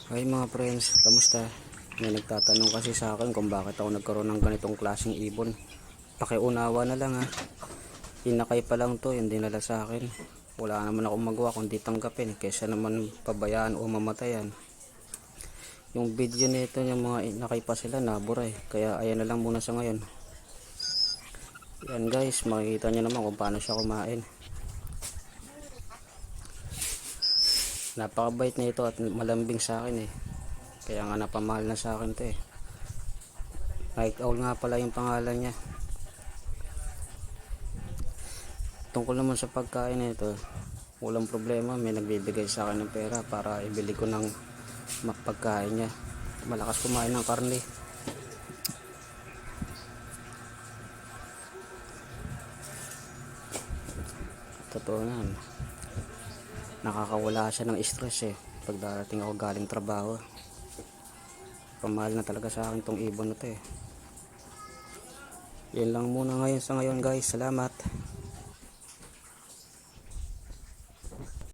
Hi mga friends, kamusta? May nagtatanong kasi sa akin kung bakit ako nagkaroon ng ganitong klaseng ibon. Pakiunawa na lang ha. Hinakay pa lang to, hindi nala sa akin. Wala naman akong magawa kundi tanggapin kaysa naman pabayaan o mamatayan. Yung video nito yung mga inakay pa sila naburay. Kaya ayan na lang muna sa ngayon. Yan guys, makikita nyo naman kung paano siya kumain. Napakabait na ito at malambing sa akin eh. Kaya nga napamahal na sa akin to eh. Night Owl nga pala yung pangalan niya. Tungkol naman sa pagkain nito, walang problema, may nagbibigay sa akin ng pera para ibili ko ng pagkain niya. Malakas kumain ng karne. Totoo yan. Nakakawala siya ng stress eh. Pag darating ako galing trabaho. Pamahal na talaga sa akin tong ibon na to eh. Yan lang muna ngayon sa ngayon guys. Salamat.